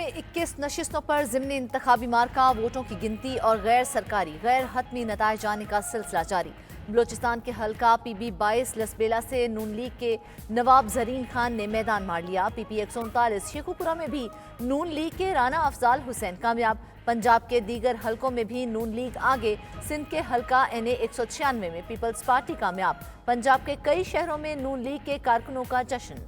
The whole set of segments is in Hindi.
में 21 नशिस्तों पर ज़िमनी इंतखाबी मार्का, वोटों की गिनती और गैर सरकारी गैर हतमी नताइज आने का सिलसिला जारी। बलोचिस्तान के हल्का PB 22 लसबेला से नून लीग के नवाब जरीन खान ने मैदान मार लिया। PP 139 शेखुपुरा में भी नून लीग के राना अफजाल हुसैन कामयाब। पंजाब के दीगर हलकों में भी नून लीग आगे। सिंध के हल्का NA 196 में पीपल्स पार्टी कामयाब। पंजाब के कई शहरों में नून लीग के कारकुनों का जश्न।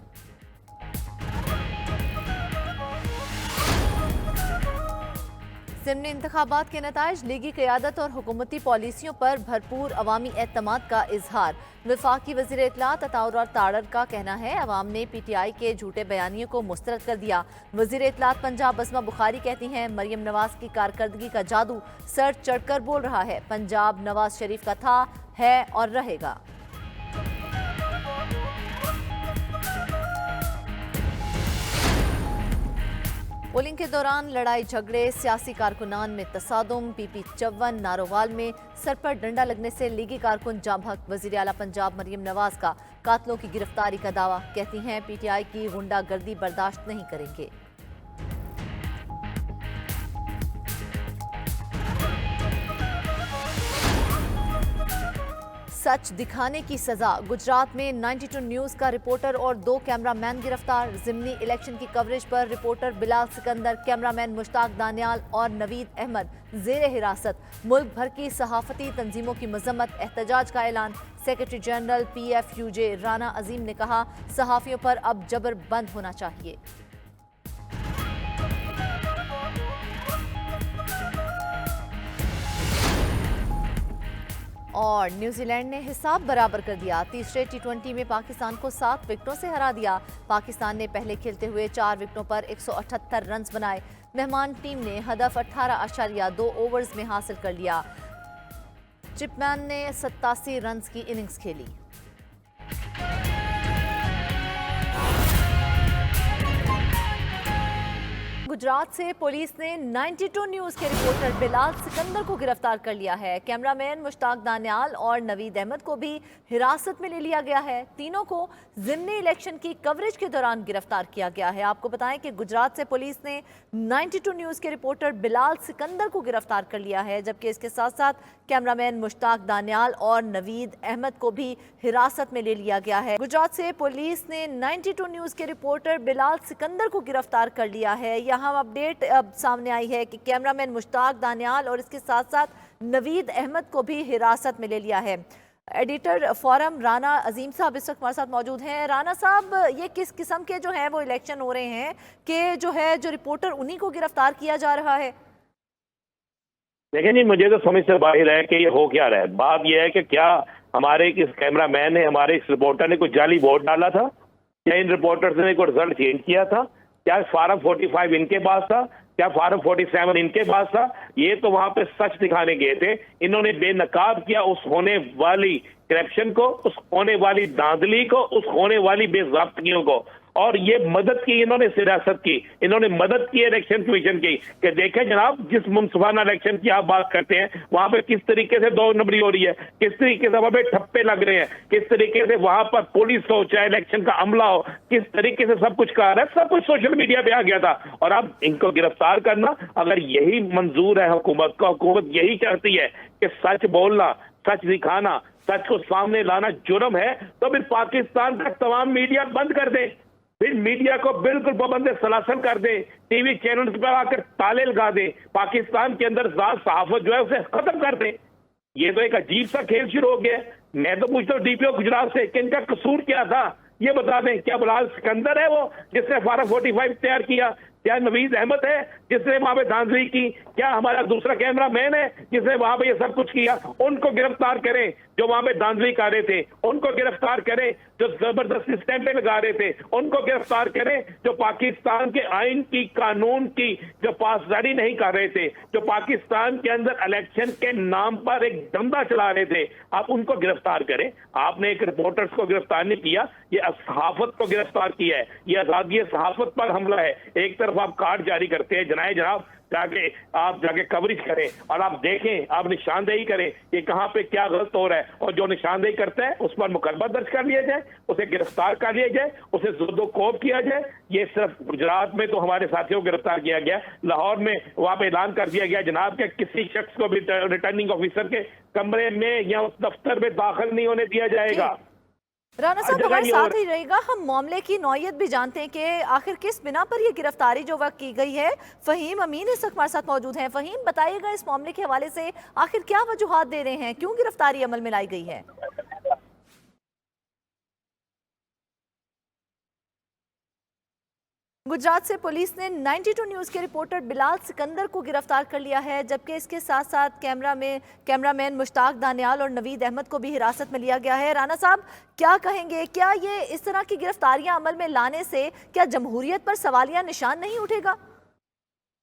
ज़िमनी इंतखाबात के नताइज, लीगी क़यादत और हुकूमती पॉलिसियों पर भरपूर अवामी एतमाद का इजहार। वफाकी वज़ीर इत्तलात अताउर तारड़ का कहना है अवाम ने PTI के झूठे बयानियों को मुस्तरद कर दिया। वज़ीर इत्तलात पंजाब बसमा बुखारी कहती हैं मरियम नवाज की कारकर्दगी का जादू सर चढ़कर बोल रहा है। पंजाब नवाज शरीफ का था, है और रहेगा। पोलिंग के दौरान लड़ाई झगड़े, सियासी कारकुनान में तसादुम। PP 54 नारोवाल में सर पर डंडा लगने से लीगी कारकुन जाँ बहक। वज़ीर आला पंजाब मरियम नवाज का कातलों की गिरफ्तारी का दावा। कहती हैं PTI की गुंडागर्दी बर्दाश्त नहीं करेंगे। सच दिखाने की सजा, गुजरात में 92 न्यूज़ का रिपोर्टर और 2 कैमरामैन गिरफ्तार। ज़िमनी इलेक्शन की कवरेज पर रिपोर्टर बिलाल सिकंदर, कैमरामैन मुश्ताक दानियाल और नवीद अहमद ज़ेर हिरासत। मुल्क भर की सहाफ़ती तंजीमों की मजम्मत, एहतजाज का ऐलान। सेक्रेटरी जनरल PFUJ राना अजीम ने कहा सहाफ़ियों पर अब जबर बंद होना चाहिए। और न्यूजीलैंड ने हिसाब बराबर कर दिया। तीसरे T20 में पाकिस्तान को 7 विकेटों से हरा दिया। पाकिस्तान ने पहले खेलते हुए 4 विकेटों पर 178 रन बनाए। मेहमान टीम ने हदफ 18.2 ओवर्स में हासिल कर लिया। चिपमैन ने 87 रन की इनिंग्स खेली। गुजरात से पुलिस ने 92 न्यूज़ के रिपोर्टर बिलाल सिकंदर को गिरफ्तार कर लिया है। कैमरामैन मुश्ताक दानियाल और नवीद अहमद को भी हिरासत में ले लिया गया है। तीनों को ज़िमनी इलेक्शन की कवरेज के दौरान गिरफ्तार किया गया है। आपको बताएं कि गुजरात से पुलिस ने 92 न्यूज़ के रिपोर्टर बिलाल सिकंदर को गिरफ्तार कर लिया है, जबकि इसके साथ साथ कैमरामैन मुश्ताक दानियाल और नवीद अहमद को भी हिरासत में ले लिया गया है। गुजरात से पुलिस ने 92 न्यूज़ के रिपोर्टर बिलाल सिकंदर को गिरफ्तार कर लिया है। यहाँ अपडेट अब सामने आई है कि कैमरामैन मुश्ताक दानियाल और इसके साथ साथ नवीद अहमद को भी हिरासत में ले लिया है। एडिटर फोरम राना अजीम साहब इस वक्त हमारे साथ मौजूद हैं। राना साहब, ये किस किस्म के जो है वो इलेक्शन हो रहे हैं कि जो रिपोर्टर उन्हीं को गिरफ्तार किया जा रहा है? देखिए जी, मुझे तो समझ से बाहर है कि ये हो क्या रहा है। बात यह है कि क्या हमारे इस कैमरामैन ने, हमारे इस रिपोर्टर ने कोई जाली वोट डाला था, या इन रिपोर्टर्स ने कोई रिजल्ट चेंज किया था, क्या फार्म 45 इनके पास था, क्या फार्म 47 इनके पास था? ये तो वहां पे सच दिखाने गए थे। इन्होंने बेनकाब किया उस होने वाली करप्शन को, उस होने वाली धांधली को, उस होने वाली बेज़ाब्तियों को, और ये मदद की इन्होंने सियासत की, इन्होंने मदद की इलेक्शन कमीशन की कि देखें जनाब, जिस मुनसिफाना इलेक्शन की आप बात करते हैं वहां पे किस तरीके से 2 नंबरी हो रही है, किस तरीके से वहां पे ठप्पे लग रहे हैं, किस तरीके से वहां पर पुलिस हो चाहे इलेक्शन का अमला हो, किस तरीके से सब कुछ कहा रहा है, सब कुछ सोशल मीडिया पे आ गया था। और अब इनको गिरफ्तार करना, अगर यही मंजूर है हुकूमत का, हुकूमत यही चाहती है कि सच बोलना, सच दिखाना, सच को सामने लाना जुर्म है, तो फिर पाकिस्तान का तमाम मीडिया बंद कर दे, फिर मीडिया को बिल्कुल पाबंद सलासन कर दे, टीवी चैनल पर आकर ताले लगा दे, पाकिस्तान के अंदर सहाफत जो है उसे खत्म कर दे। ये तो एक अजीब सा खेल शुरू हो गया। मैं तो पूछता हूँ DPO गुजरात से कि इनका कसूर क्या था, ये बता दें। क्या बिलाल सिकंदर है वो जिसने फार्म 45 तैयार किया? क्या नवीद अहमद है जिसने वहां पे धांधली की? क्या हमारा दूसरा कैमरामैन है जिसने वहां पे ये सब कुछ किया? उनको गिरफ्तार करें जो वहां पे धांधली कर रहे थे, उनको गिरफ्तार करें जो जबरदस्ती स्टैंपे लगा रहे थे, उनको गिरफ्तार करें जो पाकिस्तान के आइन की, कानून की जो पासदारी नहीं कर रहे थे, जो पाकिस्तान के अंदर इलेक्शन के नाम पर एक धंधा चला रहे थे, आप उनको गिरफ्तार करें। आपने एक रिपोर्टर्स को गिरफ्तार नहीं किया, ये सहाफत को गिरफ्तार किया है। ये आजादी सहाफत पर हमला है। एक तरफ आप कार्ड जारी करते हैं जनाए जनाब, ताकि आप जाके कवरेज करें और आप देखें, आप निशानदेही करें कि कहाँ पे क्या गलत हो रहा है, और जो निशानदेही करता है उस पर मुकदमा दर्ज कर लिया जाए, उसे गिरफ्तार कर लिया जाए, उसे ज़ुर्दोकोब किया जाए। ये सिर्फ गुजरात में तो हमारे साथियों को गिरफ्तार किया गया, लाहौर में वहां पे ऐलान कर दिया गया जनाब के किसी शख्स को भी रिटर्निंग ऑफिसर के कमरे में या उस दफ्तर में दाखिल नहीं होने दिया जाएगा। राणा साहब हमारे साथ ही रहेगा, हम मामले की नौयत भी जानते हैं कि आखिर किस बिना पर ये गिरफ्तारी जो वक्त की गई है। फहीम अमीन इस वक्त हमारे साथ मौजूद हैं। फहीम, बताइएगा इस मामले के हवाले से आखिर क्या वजूहात दे रहे हैं, क्यों गिरफ्तारी अमल में लाई गई है? गुजरात से पुलिस ने 92 न्यूज़ के रिपोर्टर बिलाल सिकंदर को गिरफ्तार कर लिया है, जबकि इसके साथ साथ कैमरामैन मुश्ताक दानियाल और नवीद अहमद को भी हिरासत में लिया गया है। राणा साहब, क्या कहेंगे, क्या ये इस तरह की गिरफ्तारियां अमल में लाने से क्या जमहूरियत पर सवालिया निशान नहीं उठेगा?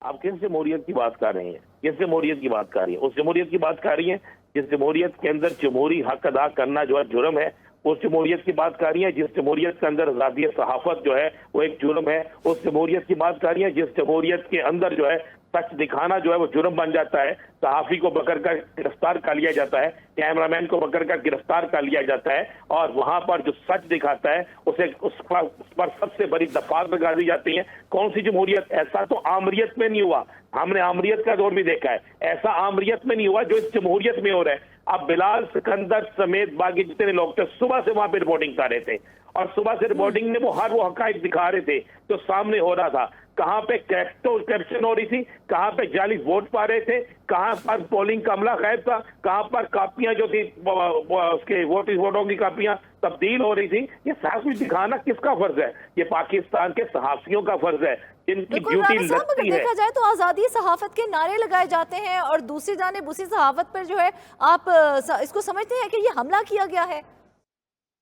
आप किस जमहूरियत की बात कर रही हैं? किस जमहूरियत की बात कर रही हैं? उस जमहूरियत की बात कर रही हैं जिस जमहूरियत के अंदर जमहूरी हक अदा करना जो है जुर्म है? उस जमहूरियत की बात कर रही है जिस जमहूरियत के अंदर आज़ादी सहाफत जो है वो एक जुर्म है? उस जमहूरियत की बात कर रही है जिस जमहूरियत के अंदर जो है सच दिखाना जो है वो जुर्म बन जाता है, सहाफ़ी को पकड़ कर गिरफ्तार कर लिया जाता है, कैमरामैन को पकड़ कर गिरफ्तार कर लिया जाता है, और वहां पर जो सच दिखाता है उस पर सबसे बड़ी दफात लगा दी जाती है। कौन सी जमहूरियत? ऐसा तो आमरियत में नहीं हुआ, हमने आमरियत का दौर भी देखा है, ऐसा आमरियत में नहीं हुआ जो इस जमहूरियत में हो रहा है। अब बिलाल सिकंदर समेत बाकी जितने लोग थे सुबह से वहां पर रिपोर्टिंग कर रहे थे, और सुबह से रिपोर्टिंग में वो हकायक दिखा रहे थे जो सामने हो रहा था। कहां पे करप्शन हो रही थी, कहां पे जाली वोट पा रहे थे, कहां पर पोलिंग का अमला गायब था, कहां पर कापियां जो थी उसके वोटों की कापियां तब्दील हो रही थी। ये सब कुछ दिखाना किसका फर्ज है? ये पाकिस्तान के सहाफियों का फर्ज है, जिनकी ड्यूटी लगती है। देखा जाए तो आजादी सहाफत के नारे लगाए जाते हैं, और दूसरी जानिब उसी सहाफत पर जो है आप इसको समझते हैं कि ये हमला किया गया है?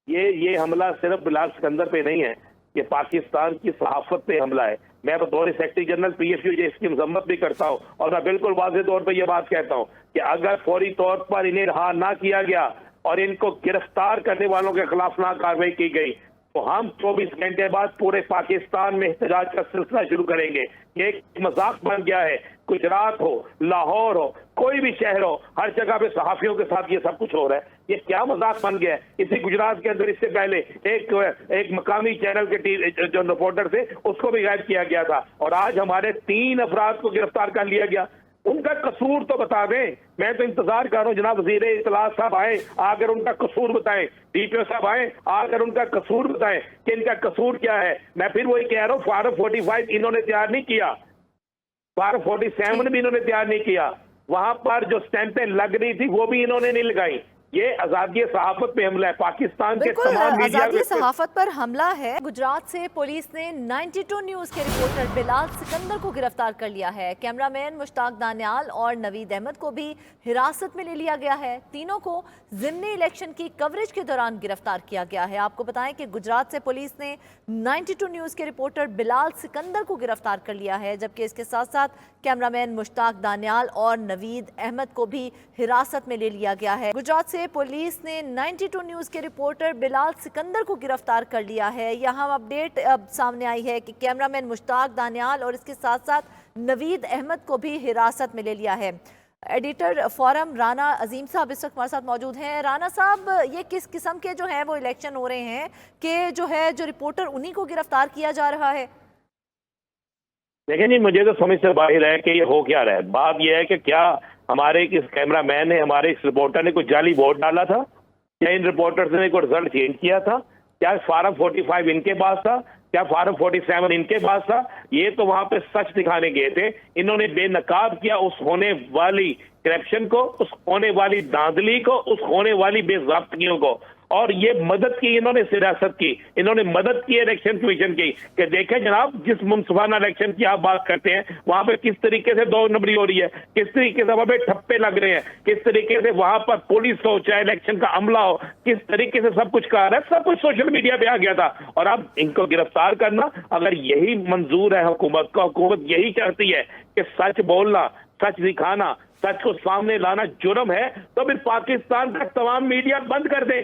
ये हमला सिर्फ बिलाल सिकंदर पे नहीं है, ये पाकिस्तान की सहाफत पे हमला है। मैं बतौर सेक्रेटरी जनरल PFU इसकी मजम्मत भी करता हूँ, और मैं बिल्कुल वाज़ेह तौर पर यह बात कहता हूँ कि अगर फौरी तौर पर इन्हें रहा ना किया गया और इनको गिरफ्तार करने वालों के खिलाफ ना कार्रवाई की गई तो हम 24 घंटे बाद पूरे पाकिस्तान में एहतजाज का सिलसिला शुरू करेंगे। ये एक मजाक बन गया है। गुजरात हो, लाहौर हो, कोई भी शहर हो, हर जगह पे सहाफियों के साथ ये सब कुछ हो रहा है। ये क्या मजाक बन गया है? इसी गुजरात के अंदर इससे पहले एक मकामी चैनल के जो रिपोर्टर थे उसको भी गायब किया गया था, और आज हमारे 3 अफराद को गिरफ्तार कर लिया गया। उनका कसूर तो बता दें। मैं तो इंतजार कर रहा हूँ जनाब वजीर इत्तलात साहब आए, आकर उनका कसूर बताएं, DPO साहब आए, आकर उनका कसूर बताएं कि इनका कसूर क्या है। मैं फिर वही कह रहा हूँ, फारम 45 इन्होंने तैयार नहीं किया, फारम 47 भी इन्होंने तैयार नहीं किया, वहां पर जो स्टैंपें लग रही थी वो भी इन्होंने नहीं लगाई। ये आजादी सहाफत पे हमला है, पाकिस्तान के तमाम मीडिया आजादी सहाफत पर हमला है। गुजरात से पुलिस ने 92 न्यूज़ के रिपोर्टर बिलाल सिकंदर को गिरफ्तार कर लिया है। कैमरामैन मुश्ताक दानियाल और नवीद अहमद को भी हिरासत में ले लिया गया है। तीनों को ज़िमनी इलेक्शन की कवरेज के दौरान गिरफ्तार किया गया है। आपको बताएं कि गुजरात से पुलिस ने 92 न्यूज़ के रिपोर्टर बिलाल सिकंदर को गिरफ्तार कर लिया है, जबकि इसके साथ साथ कैमरामैन मुश्ताक दानियाल और नवीद अहमद को भी हिरासत में ले लिया गया है। गुजरात से पुलिस ने 92 न्यूज़ के रिपोर्टर बिलाल सिकंदर को गिरफ्तार कर लिया है। यहाँ अपडेट अब सामने आई है कि कैमरामैन मुश्ताक दानियाल और इसके साथ साथ नवीद अहमद को भी हिरासत में ले लिया है। एडिटर फोरम राना अजीम साहब इस वक्त हमारे साथ मौजूद हैं। राना साहब, ये किस किस्म के जो है वो इलेक्शन हो रहे हैं कि जो रिपोर्टर उन्हीं को गिरफ्तार किया जा रहा है? देखिए नहीं, मुझे तो समझ से बाहर है कि ये हो क्या रहा है। बात यह है कि क्या हमारे इस कैमरामैन ने, हमारे इस रिपोर्टर ने कोई जाली वोट डाला था, या इन रिपोर्टर्स ने कोई रिजल्ट चेंज किया था, क्या फार्म 45 इनके पास था, क्या फार्म 47 इनके पास था? ये तो वहां पे सच दिखाने गए थे। इन्होंने बेनकाब किया उस होने वाली करप्शन को, उस होने वाली धांधली को, उस होने वाली बेज़ाब्तियों को, और ये मदद की इन्होंने सियासत की, इन्होंने मदद की इलेक्शन कमीशन की कि देखें जनाब, जिस मुनसिफाना इलेक्शन की आप बात करते हैं वहां पे किस तरीके से 2 नंबरी हो रही है, किस तरीके से वहां पे ठप्पे लग रहे हैं, किस तरीके से वहां पर पुलिस हो चाहे इलेक्शन का अमला हो, किस तरीके से सब कुछ कहा रहा है, सब कुछ सोशल मीडिया पे आ गया था। और अब इनको गिरफ्तार करना, अगर यही मंजूर है हुकूमत का, हुकूमत यही चाहती है कि सच बोलना, सच दिखाना, सच को सामने लाना जुर्म है, तो फिर पाकिस्तान का तमाम मीडिया बंद कर दे।